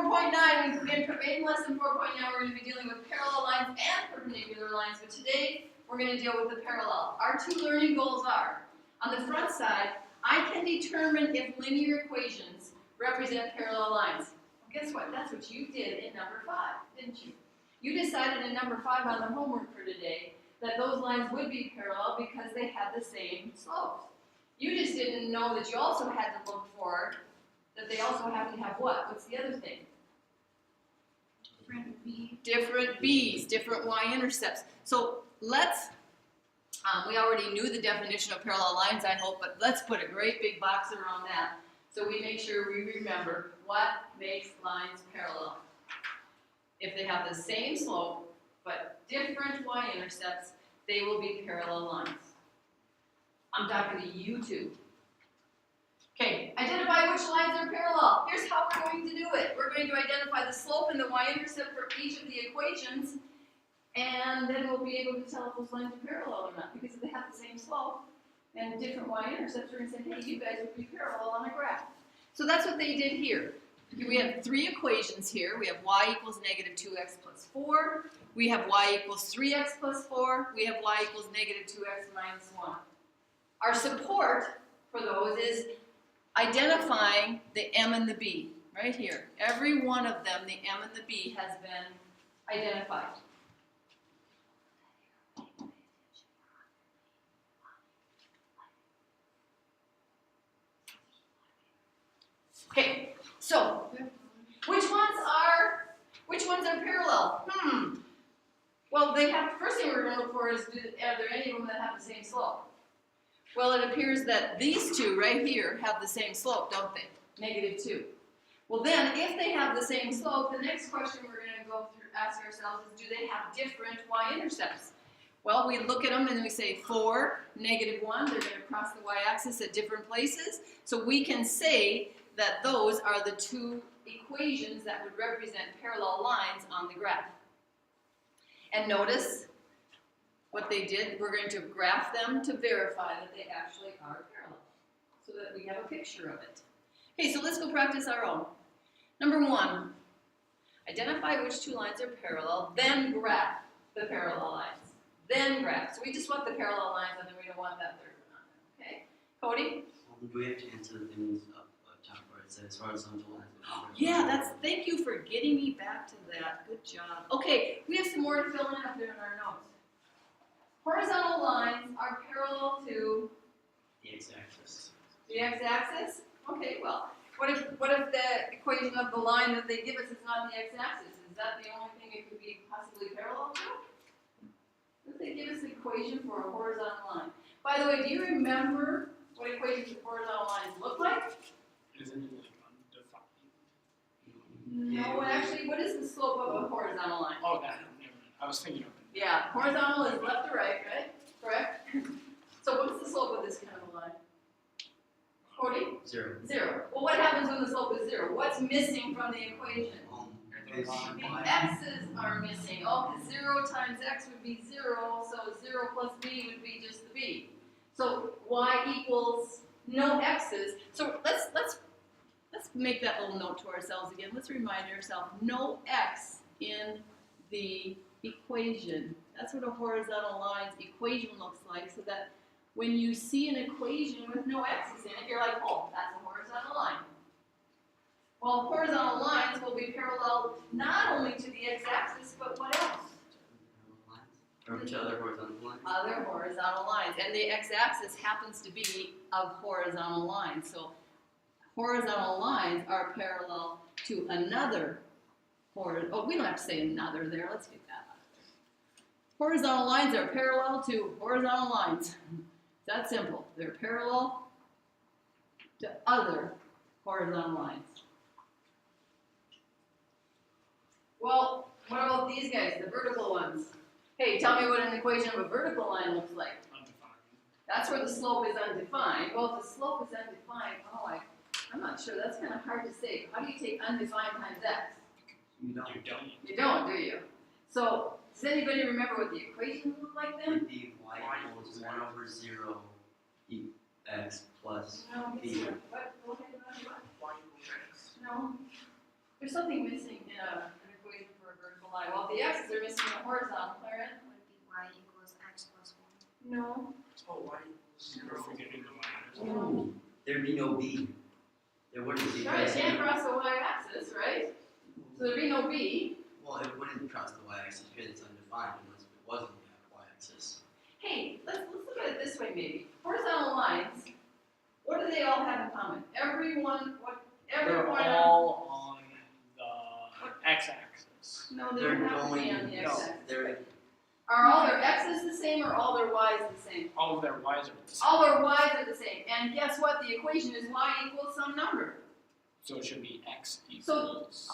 4.9, in lesson 4.9, we're going to be dealing with parallel lines and perpendicular lines, but today we're going to deal with the parallel. Our two learning goals are, on the front side, I can determine if linear equations represent parallel lines. Well, guess what? That's what you did in number 5, didn't you? You decided in number 5 on the homework for today that those lines would be parallel because they had the same slopes. You just didn't know that you also had to look for that they also have to have what? What's the other thing? Different b's, different y-intercepts. So let's, we already knew the definition of parallel lines, I hope, but let's put a great big box around that so we make sure we remember what makes lines parallel. If they have the same slope but different y-intercepts, they will be parallel lines. I'm talking to you two. Okay, identify which lines are parallel. Here's how we're going to do it. We're going to identify the slope and the y-intercept for each of the equations, and then we'll be able to tell if those lines are parallel or not, because if they have the same slope and different y-intercepts, we're going to say, hey, you guys would be parallel on a graph. So that's what they did here. We have 3 equations here. We have y equals negative 2x plus 4. We have y equals 3x plus 4. We have y equals negative 2x minus 1. Our support for those is identifying the m and the b, right here. Every one of them, the m and the b, has been identified. Okay, so which ones are parallel? Well, they have, first thing we're going to look for is, are there any of them that have the same slope? Well, it appears that these two right here have the same slope, don't they? Negative 2. Well then, if they have the same slope, the next question we're going to go through, ask ourselves is, do they have different y-intercepts? Well, we look at them and we say 4, negative 1, they're going to cross the y-axis at different places. So we can say that those are the 2 equations that would represent parallel lines on the graph. And notice what they did, we're going to graph them to verify that they actually are parallel, so that we have a picture of it. Okay, so let's go practice our own. Number 1, identify which 2 lines are parallel, then graph the parallel lines. Then graph. So we just want the parallel lines, and then we don't want that third one on there. Okay? Cody? Do we have to answer the things up top where it says horizontal lines? Yeah, thank you for getting me back to that. Good job. Okay, we have some more to fill in up there in our notes. Horizontal lines are parallel to the x-axis. The x-axis? Okay, well, what if the equation of the line that they give us is not the x-axis? Is that the only thing it could be possibly parallel to? What if they give us an equation for a horizontal line? By the way, do you remember what equations of horizontal lines look like? Isn't it like undefined? No, actually, what is the slope of a horizontal line? Oh, that. I was thinking of it. Yeah, horizontal is left to right, right? Correct? So what's the slope of this kind of a line? 40? 0. 0. Well, what happens when the slope is 0? What's missing from the equation? The x's are missing. Oh, because 0 times x would be 0, so 0 plus b would be just the b. So y equals no x's. So let's make that little note to ourselves again. Let's remind ourselves, no x in the equation. That's what a horizontal line's equation looks like, so that when you see an equation with no x's in it, you're like, oh, that's a horizontal line. Well, horizontal lines will be parallel not only to the x-axis, but what else? Or which other horizontal lines? Other horizontal lines. And the x-axis happens to be a horizontal line. So horizontal lines are parallel to another horizontal. Oh, we don't have to say another there. Let's get that out of there. Horizontal lines are parallel to horizontal lines. It's that simple. They're parallel to other horizontal lines. Well, what about these guys, the vertical ones? Hey, tell me what an equation of a vertical line looks like. Undefined. That's where the slope is undefined. Well, if the slope is undefined, I'm not sure. That's kind of hard to say. How do you take undefined times x? You don't. You don't, do you? So, does anybody remember what the equations look like then? It'd be y equals 1 over 0 x plus No, b. what? Go ahead, what? Y equals x. No. There's something missing in an equation for a vertical line. Well, if the x's are missing in a horizontal, Clarion? Would be y equals x plus 1. No. Oh, why? You're forgetting the minus. No. There'd be no B. There wouldn't be. Right, it can't cross the y-axis, right? So there'd be no b. Well, it wouldn't cross the y-axis because it's undefined unless it wasn't the y-axis. Hey, let's look at it this way maybe. Horizontal lines, what do they all have in common? Every point They're on... all on the x-axis. No, they They're don't have to be going. on the No. x-axis. They're Are all their x's the same or all their y's the same? All of their y's are the same. All their y's are the same. And guess what? The equation is y equals some number. So it should be x So- equals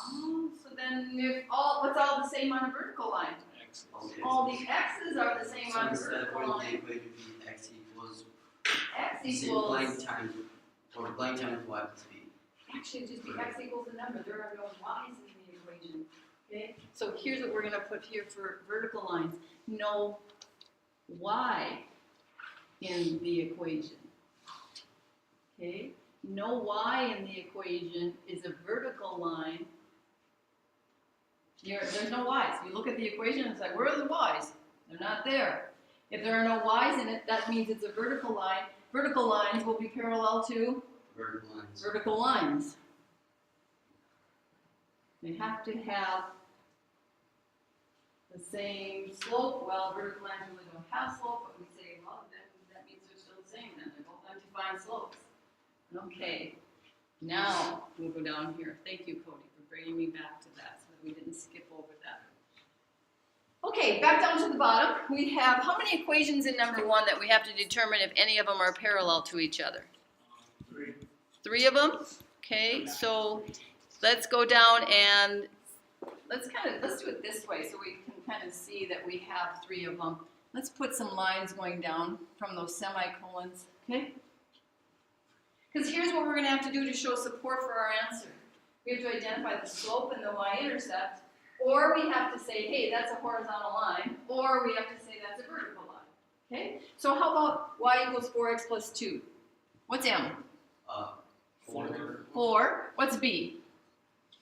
So then if what's all the same on a vertical line? x. okay. All the x's are the same So on a instead, vertical wouldn't the line. equation be x equals X say equals, blank times or blank times y plus b? actually it'd just be x equals a number. There are no y's in the equation. Okay? So here's what we're gonna put here for vertical lines. No y in the equation. Okay? No y in the equation is a vertical line. There's no y's. You look at the equation and it's like, where are the y's? They're not there. If there are no y's in it, that means it's a vertical line. Vertical lines will be parallel to Vertical lines. vertical lines. They have to have the same slope. Well, vertical lines really don't have slope, but we say, well, that means they're still the same then. They're both undefined slopes. Okay, now we'll go down here. Thank you, Cody, for bringing me back to that so that we didn't skip over that. Okay, back down to the bottom. We have how many equations in number 1 that we have to determine if any of them are parallel to each other? 3. 3 of them? Okay, so let's go down and let's do it this way so we can kind of see that we have 3 of them. Let's put some lines going down from those semicolons, okay? Because here's what we're going to have to do to show support for our answer. We have to identify the slope and the y-intercept, or we have to say, hey, that's a horizontal line, or we have to say that's a vertical line, okay? So how about y equals 4x plus 2? What's m? 4. 4. What's b?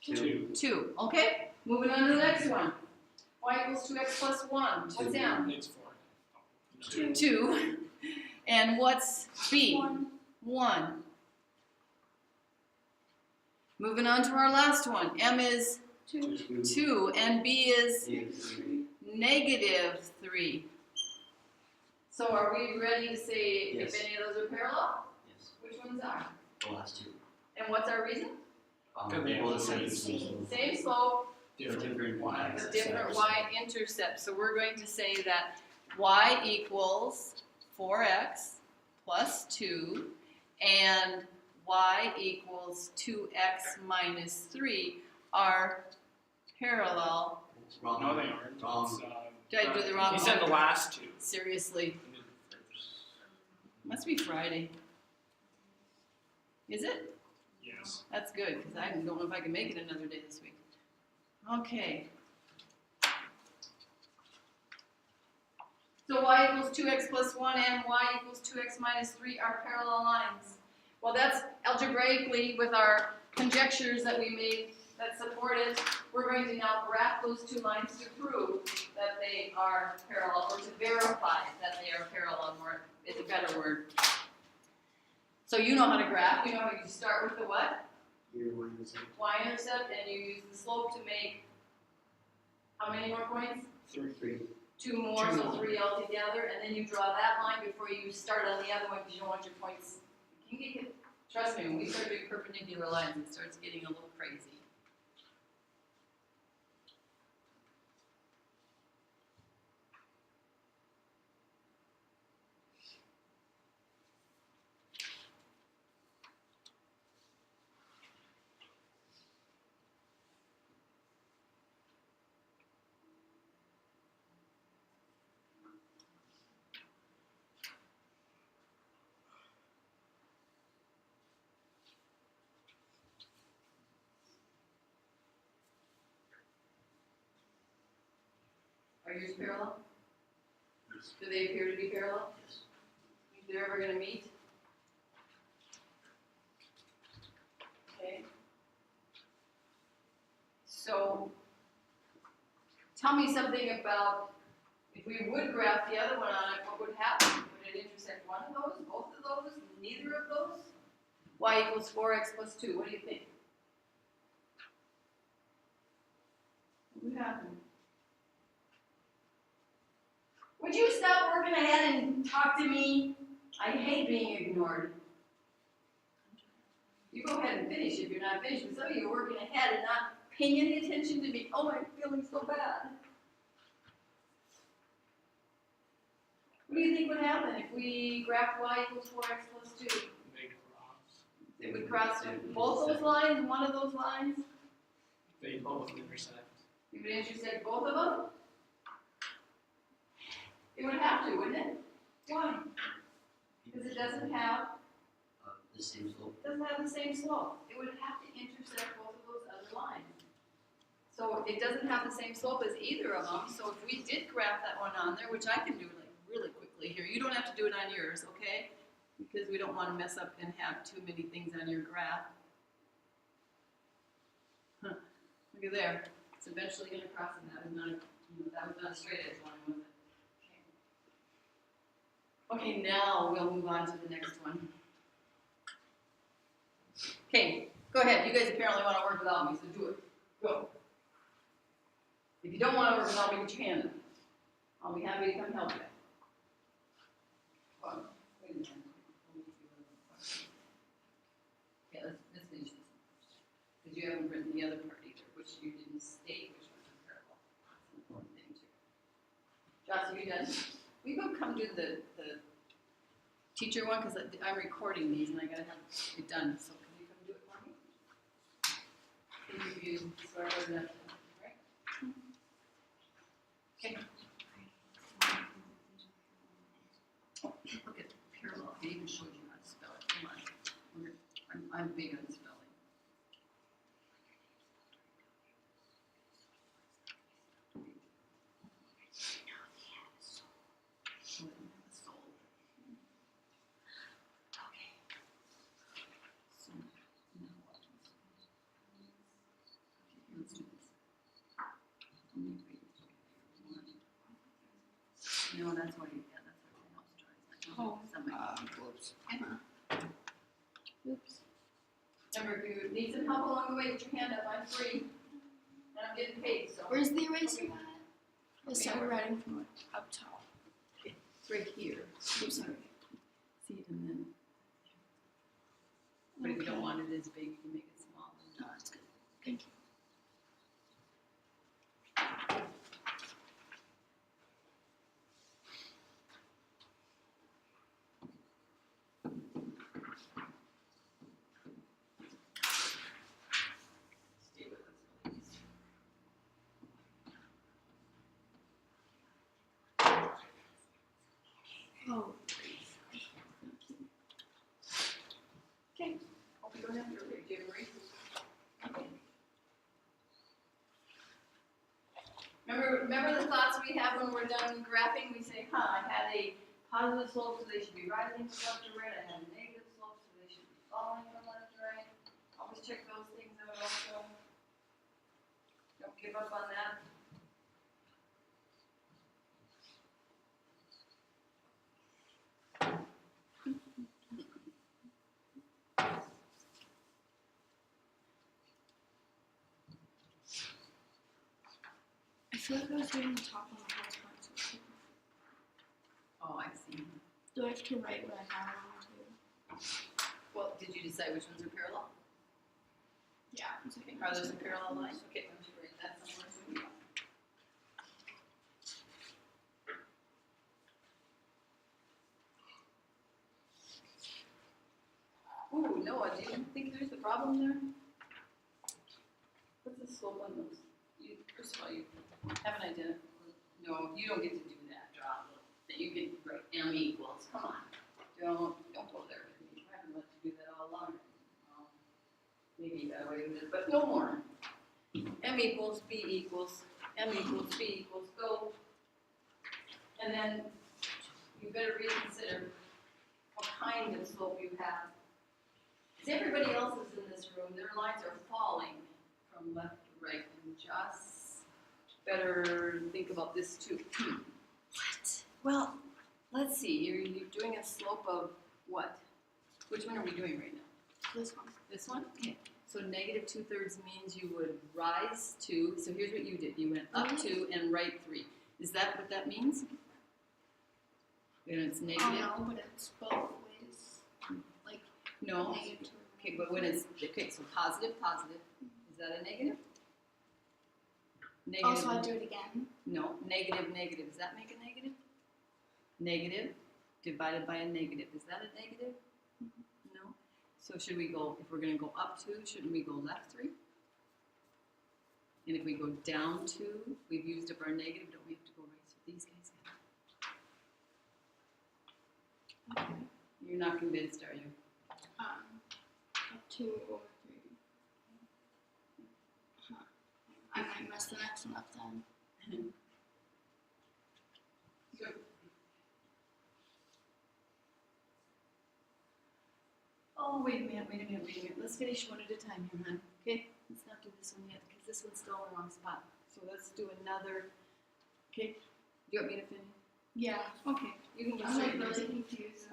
2. 2. Okay, moving on to the next one. Y equals 2x plus 1. What's m? It's 4. 2. And what's b? 1. Moving on to our last one. M is 2 and b is negative 3. So are we ready to say Yes. if any of those are parallel? Yes. Which ones are? The last two. And what's our reason? They have both the same slope. Same slope, Different with y's. different y-intercepts. So we're going to say that y equals 4x plus 2 and y equals 2x minus 3 are parallel. Wrong. No, they aren't. Wrong. It's, Did I do the wrong He said one? the last 2. Seriously, must be Friday. Is it? Yes. That's good, because I don't know if I can make it another day this week. Okay. So y equals 2x plus 1 and y equals 2x minus 3 are parallel lines. Well, that's algebraically with our conjectures that we made that support it. We're going to now graph those 2 lines to prove that they are parallel, or to verify that they are parallel, more is a better word. So you know how to graph. You know how you start with the what? Here, one is it. Y-intercept, and you use the slope to make how many more points? 3. 2 more, Two so more. 3 altogether, and then you draw that line before you start on the other one because you don't want your points. You can get, trust me, when we start doing perpendicular lines, it starts getting a little crazy. Are yours parallel? Do they appear to be parallel? Yes. Think they're ever going to meet? Okay. So, tell me something about, if we would graph the other one on it, what would happen? Would it intersect one of those, both of those, neither of those? Y equals 4x plus 2, what do you think? What would happen? Would you stop working ahead and talk to me? I hate being ignored. You go ahead and finish if you're not finished, but some of you are working ahead and not paying any attention to me. Oh, I'm feeling so bad. What do you think would happen if we graph y equals 4x plus 2? They cross. It would cross both those lines, one of those lines? They both intersect. It would intersect both of them? It would have to, wouldn't it? Why? Because it doesn't have The same slope. the same slope. It would have to intersect both of those other lines. So it doesn't have the same slope as either of them. So if we did graph that one on there, which I can do like really quickly here, you don't have to do it on yours, okay? Because we don't want to mess up and have too many things on your graph. Huh. Look at there. It's eventually going to cross, and that was not a straight edge line, was it? Okay, now we'll move on to the next one. Okay, go ahead. You guys apparently want to work without me, so do it. Go. If you don't want to work without me, put your hand up. I'll be happy to come help you. Well, wait a minute. Okay, let's finish this one first. Because you haven't written the other part either, which you didn't state which ones are parallel. That's an important thing too. Joss, are you done? We go come do the teacher one, because I'm recording these and I gotta have it done. So can you come do it for me? Interview, so I wrote it up, right? Okay. Oh, look at parallel. I even showed you how to spell it. Come on. I'm big on spelling. No, that's why, yeah, that's what everyone else tries. Oh. Whoops. Oops. Remember, if you need some help along the way, put your hand up, I'm free. And I'm getting paid, so. Where's the eraser at? I Okay. started writing from up top. It's right here. I'm sorry. See it and then. But if you don't want it as big, you can make it small. No, that's good. Thank you. Stay with us, please. Oh. Okay. Hope you don't have to read. Do you agree? Okay. Remember the thoughts we have when we're done graphing? We say, I had a positive slope, so they should be rising from left to right. I had a negative slope, so they should be falling from left to right. Always check those things out also. Don't give up on that. I feel like I was reading the top on the first part. So it's super- Oh, I see. do I have to write what I have on too? Well, did you decide which ones are parallel? Yeah, it's okay. Are there some parallel lines? Okay, why don't you write that somewhere so we know. Ooh, Noah, do you think there's a problem there? What's the slope on those? First of all, you haven't identified. No, you don't get to do that job. You can write M equals. Come on, don't go there with me. I haven't let you do that all along. Maybe you got away with it, but no more. M equals B equals M equals B equals go. And then you better reconsider what kind of slope you have. Because everybody else is in this room, their lines are falling from left to right. better think about this too. What? Well, let's see, you're doing a slope of what? Which one are we doing right now? This one. This one? Okay. So negative 2/3 means you would rise to, so here's what you did. You went up 2 and right 3. Is that what that means? And it's Oh negative? no, but it's both ways. Like No. negative 2. Okay, but when it's, okay, so positive, positive. Is that a negative? Negative. Also, I do it again. No, negative, negative. Does that make a negative? Negative divided by a negative. Is that a negative? No. So should we go, if we're going to go up 2, shouldn't we go left 3? And if we go down 2, we've used up our negative, don't we have to go right? So these guys have. Okay. You're not convinced, are you? Up 2 or 3. Huh. I might mess the next one up then. Good. Oh, wait a minute. Let's finish one at a time here, hon. Okay? Let's not do this one yet, because this one's still in the wrong spot. So let's do another. Okay? Do you want me to finish? Yeah. Okay. You can go I'm like straight. really confused.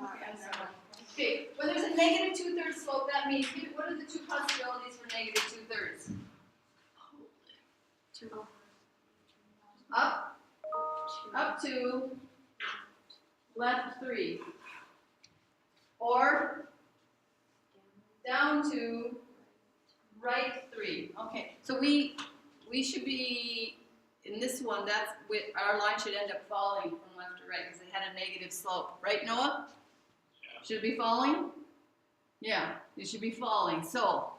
Okay, when there's a negative 2/3 slope, that means, what are the two possibilities for negative 2/3? Up, up 2, left 3. Or down 2, right 3. Okay, so we should be, in this one, that's, our line should end up falling from left to right because it had a negative slope. Right, Noah? Should it be falling? Yeah, it should be falling. So,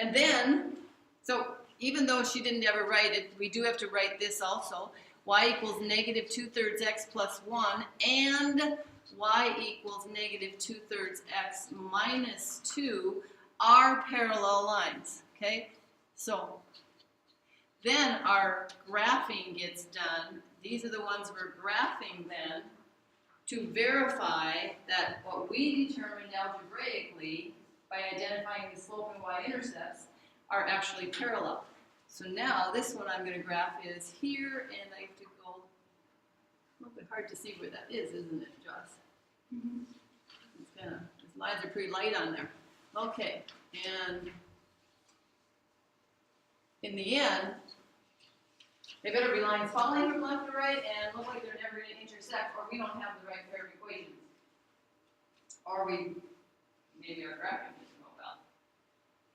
and then, so even though she didn't ever write it, we do have to write this also. Y equals negative 2/3 x plus 1 and y equals negative 2/3 x minus 2 are parallel lines. Okay, so then our graphing gets done. These are the ones we're graphing then to verify that what we determined algebraically by identifying the slope and y-intercepts are actually parallel. So now this one I'm going to graph is here, and I have to go, a little bit hard to see where that is, isn't it, Joss? Mm-hmm. It's kind of, these lines are pretty light on there. Okay, and in the end, they better be lines falling from left to right and look like they're never going to intersect, or we don't have the right pair of equations. Or we, maybe our graphing doesn't go well.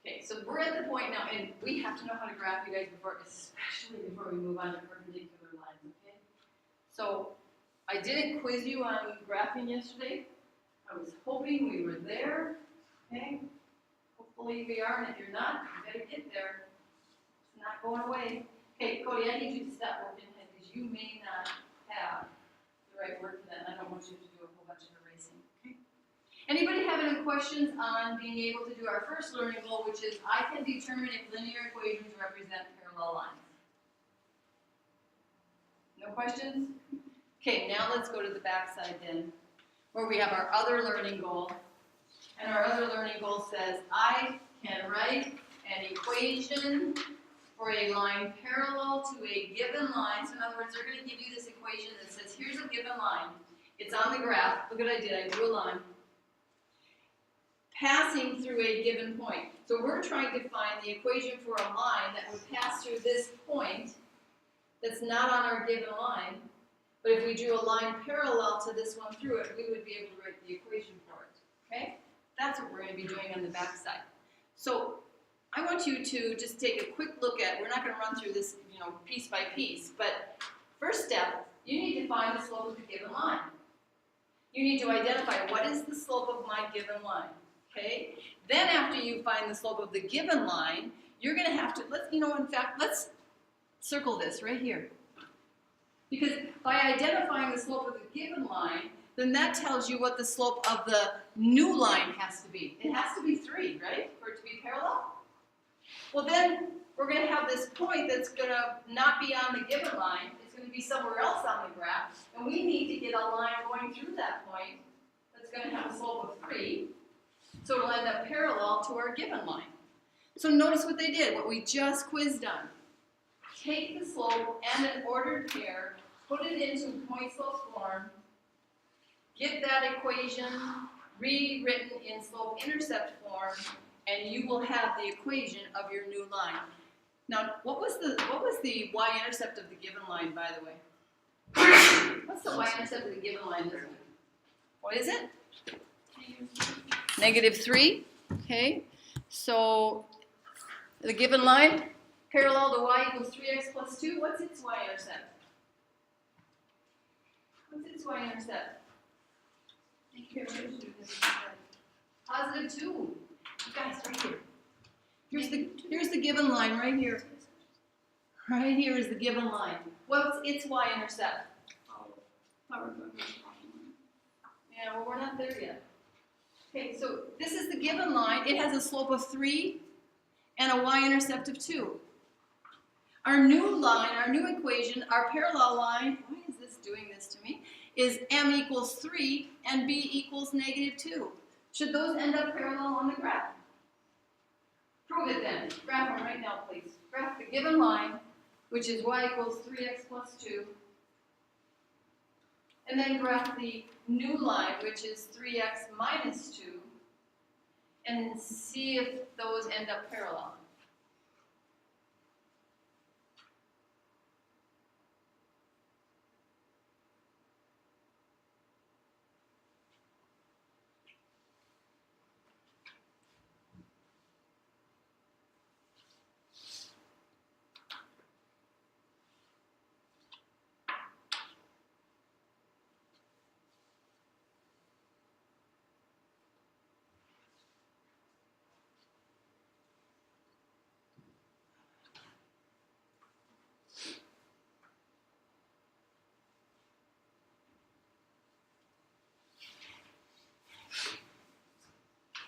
Okay, so we're at the point now, and we have to know how to graph, you guys, before, especially before we move on to perpendicular lines, okay? So, I didn't quiz you on graphing yesterday. I was hoping we were there, okay? Hopefully we are, and if you're not, you better get there. It's not going away. Okay, Cody, I need you to stop working ahead because you may not have the right word for that, and I don't want you to do a whole bunch of erasing. Okay? Anybody have any questions on being able to do our first learning goal, which is I can determine if linear equations represent parallel lines? No questions? Okay, now let's go to the back side then, where we have our other learning goal. And our other learning goal says I can write an equation for a line parallel to a given line. So in other words, they're going to give you this equation that says, here's a given line. It's on the graph. Look what I did. I drew a line passing through a given point. So we're trying to find the equation for a line that would pass through this point that's not on our given line. But if we drew a line parallel to this one through it, we would be able to write the equation for it. Okay? That's what we're going to be doing on the back side. So I want you to just take a quick look at, we're not going to run through this, piece by piece, but first step, you need to find the slope of the given line. You need to identify what is the slope of my given line, okay? Then after you find the slope of the given line, you're going to have to, let's circle this right here. Because by identifying the slope of the given line, then that tells you what the slope of the new line has to be. It has to be 3, right, for it to be parallel? Well, then we're going to have this point that's going to not be on the given line. It's going to be somewhere else on the graph. And we need to get a line going through that point that's going to have a slope of 3. So it'll end up parallel to our given line. So notice what they did, what we just quizzed on. take the slope and an ordered pair, put it into point slope form, get that equation rewritten in slope intercept form, and you will have the equation of your new line. Now, what was the y-intercept of the given line, by the way? What's the y-intercept of the given line? What is it? -3. Okay. So the given line, parallel to y equals 3x plus 2. What's its y-intercept? What's its y-intercept? +2. You guys, right here. Here's the given line right here. Right here is the given line. What's its y-intercept? Yeah, well, we're not there yet. Okay, so this is the given line. It has a slope of 3 and a y-intercept of 2. Our new line, our new equation, our parallel line, why is this doing this to me, is m equals 3 and b equals -2. Should those end up parallel on the graph? Prove it then. Graph them right now, please. Graph the given line, which is y equals 3x plus 2. And then graph the new line, which is 3x minus 2. And see if those end up parallel.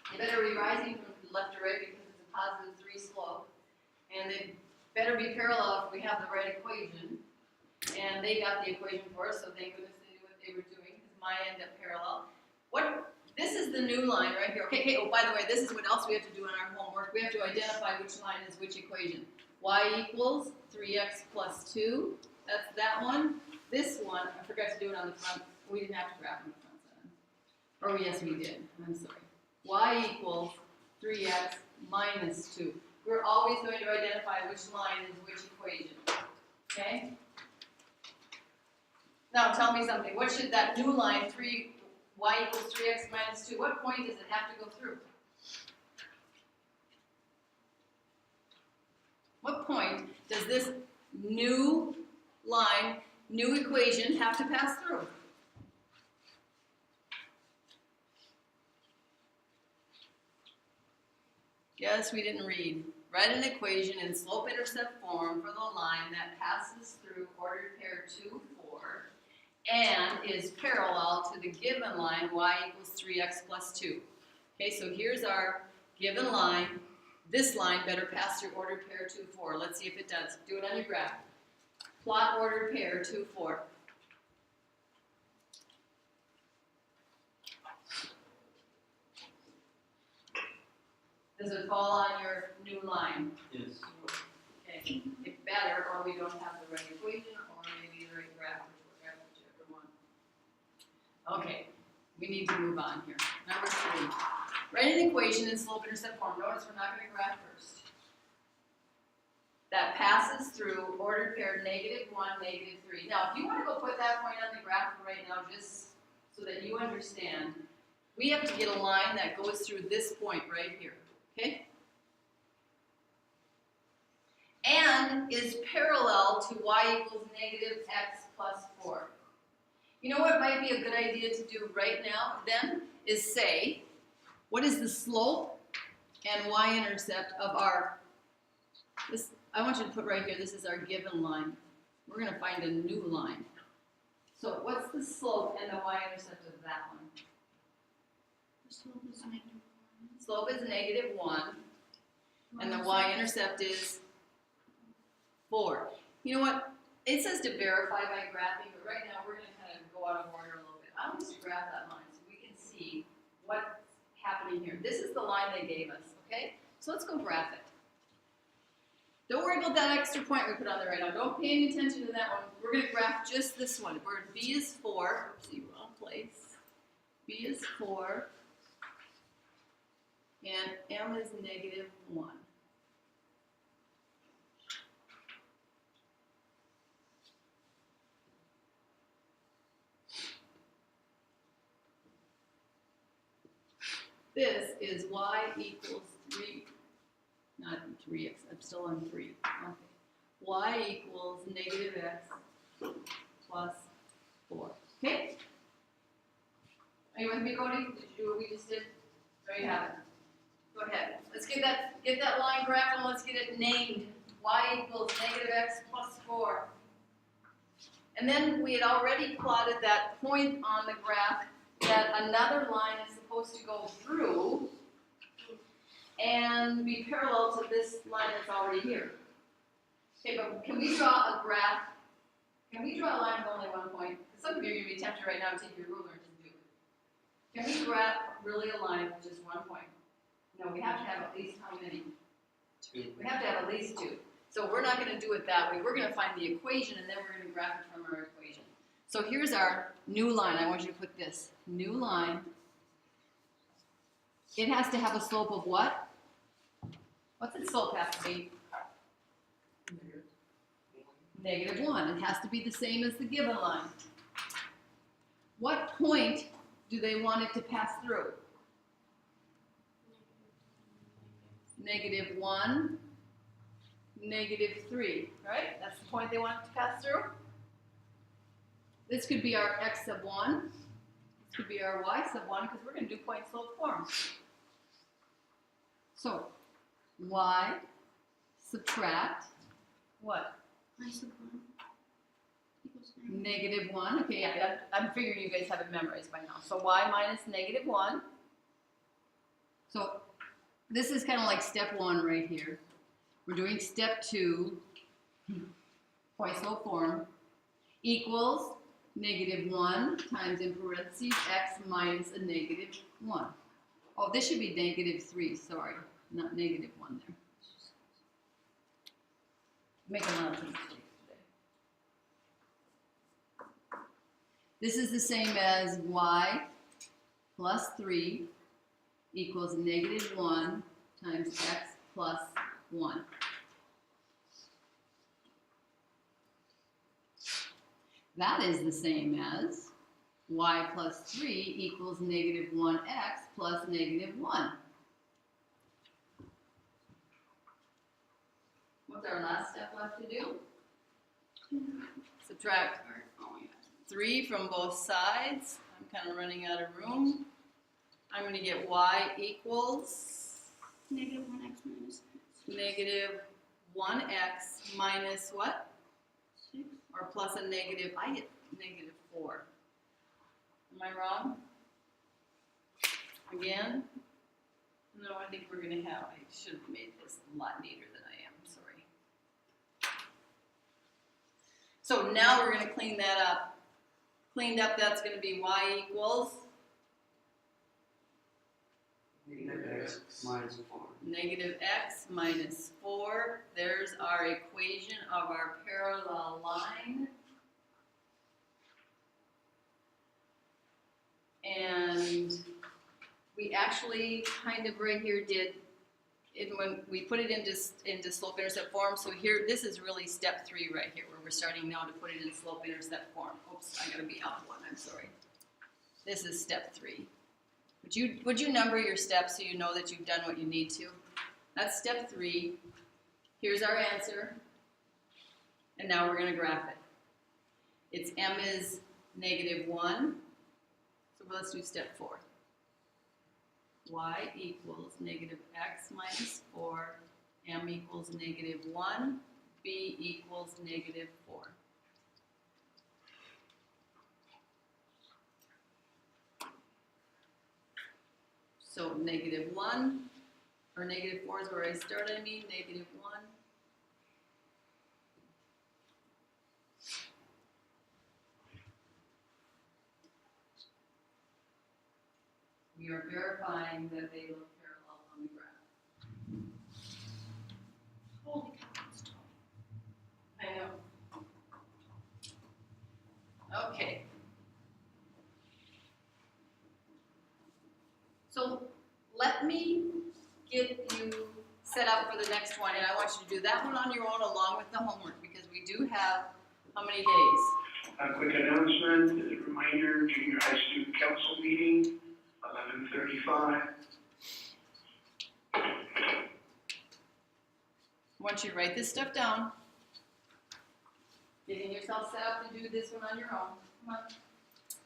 They better be rising from left to right because it's a +3 slope. And they better be parallel if we have the right equation. And they got the equation for us, so thank goodness they knew what they were doing, because mine end up parallel. This is the new line right here. Okay, oh, by the way, this is what else we have to do in our homework. We have to identify which line is which equation. Y equals 3x plus 2. That's that one. This one, I forgot to do it on the front. We didn't have to graph on the front side. Or yes, we did. I'm sorry. Y equals 3x minus 2. We're always going to identify which line is which equation. Okay? Now tell me something. What should that new line, y equals 3x minus 2, what point does it have to go through? What point does this new line, new equation have to pass through? Yes, we didn't read. Write an equation in slope-intercept form for the line that passes through ordered pair 2, 4, and is parallel to the given line y equals 3x plus 2. Okay, so here's our given line. This line better pass through ordered pair 2, 4. Let's see if it does. Do it on your graph. Plot ordered pair 2, 4. Does it fall on your new line? Yes. Okay, it better, or we don't have the right equation, or maybe the right graph, whichever one. Okay, we need to move on here. Number 3. Write an equation in slope-intercept form. Notice we're not going to graph first. That passes through ordered pair -1, -3. Now, if you want to go put that point on the graph right now, just so that you understand, we have to get a line that goes through this point right here. Okay? And is parallel to y equals -x plus 4. You know what might be a good idea to do right now then is say, what is the slope and y-intercept of our, this, I want you to put right here, this is our given line. We're going to find a new line. So what's the slope and the y-intercept of that one? The slope is -1. Slope is -1, and the y-intercept is 4. You know what? It says to verify by graphing, but right now we're going to kind of go out of order a little bit. I want us to graph that line so we can see what's happening here. This is the line they gave us, okay? So let's go graph it. Don't worry about that extra point we put on there right now. Don't pay any attention to that one. We're going to graph just this one. Where B is 4. Oopsie, wrong place. B is 4. And M is negative 1. This is y equals 3, not 3x, I'm still on 3. Okay. Y equals negative x plus 4. Okay? Are you with me, Cody? Did you do what we just did? There you have it. Go ahead. Let's get that line graphed and let's get it named. Y equals negative x plus 4. And then we had already plotted that point on the graph that another line is supposed to go through and be parallel to this line that's already here. Okay, but can we draw a graph? Can we draw a line with only one point? Because some of you are going to be tempted right now to take your ruler and just do it. Can we graph really a line with just one point? No, we have to have at least how many? 2. We have to have at least 2. So we're not going to do it that way. We're going to find the equation and then we're going to graph it from our equation. So here's our new line. I want you to put this. New line. It has to have a slope of what? What's its slope have to be? Negative 1. It has to be the same as the given line. What point do they want it to pass through? Negative 1, negative 3, right? That's the point they want it to pass through. This could be our x sub 1. This could be our y sub 1 because we're going to do point slope form. So, y subtract what? Y sub 1 equals negative. Negative 1. Okay, yeah, I'm figuring you guys have it memorized by now. So y minus negative 1. So this is kind of like step 1 right here. We're doing step 2, point slope form, equals negative 1 times in parentheses x minus a negative 1. Oh, this should be negative 3, sorry, not negative 1 there. Making a lot of mistakes today. This is the same as y plus 3 equals negative 1 times x plus 1. That is the same as y plus 3 equals negative 1x plus negative 1. What's our last step left to do? Subtract 3 from both sides. I'm kind of running out of room. I'm going to get y equals Negative 1x minus negative 1x minus what? 6. Or plus a negative, I get negative 4. Am I wrong? Again? No, I think we're going to have, I should have made this a lot neater than I am, sorry. So now we're going to clean that up. Cleaned up, that's going to be y equals Negative x minus 4. negative x minus 4. There's our equation of our parallel line. And we actually kind of right here did it when we put it into slope intercept form. So here, this is really step 3 right here, where we're starting now to put it in slope intercept form. Oops, I gotta be out one, I'm sorry. This is step 3. Would you number your steps so you know that you've done what you need to? That's step 3. Here's our answer. And now we're going to graph it. Its m is negative 1. So let's do step 4. Y equals negative x minus 4. M equals negative 1. B equals negative 4. So negative 1, or negative 4 is where I start, I mean, negative 1. We are verifying that they look parallel on the graph. Holy cow, it's for the next one, and I want you to do that one on your own along with the homework, because we do have, how many days? A quick announcement, a reminder, junior high student council meeting, 11:35. I want you to write this stuff down. Getting yourself set up to do this one on your own. Come on.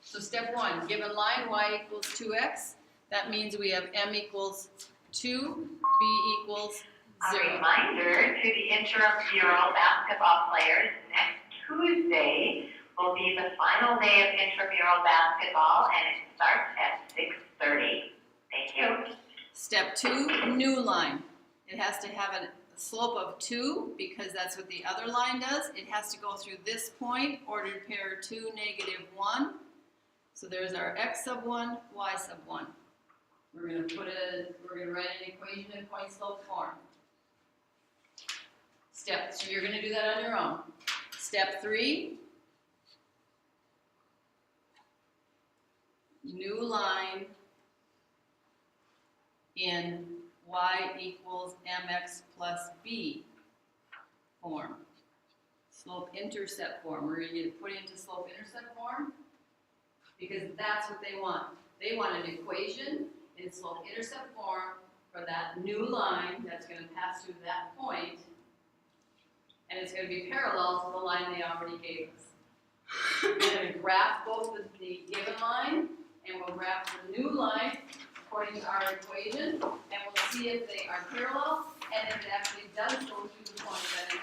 So step one, given line y equals 2x, that means we have m equals 2, b equals A 0. reminder to the intramural basketball players, next Tuesday will be the final day of intramural basketball, and it starts at 6:30. Thank you. Step two, new line. It has to have a slope of 2 because that's what the other line does. It has to go through this point, ordered pair 2, negative 1. So there's our x sub 1, y sub 1. We're going to write an equation in point slope form. So you're going to do that on your own. Step 3, new line in y equals mx plus b form. Slope-intercept form. We're going to put into slope-intercept form because that's what they want. They want an equation in slope-intercept form for that new line that's going to pass through that point, and it's going to be parallel to the line they already gave us. We're going to graph both the given line, and we'll graph the new line according to our equation, and we'll see if they are parallel, and if it actually does go through the point that it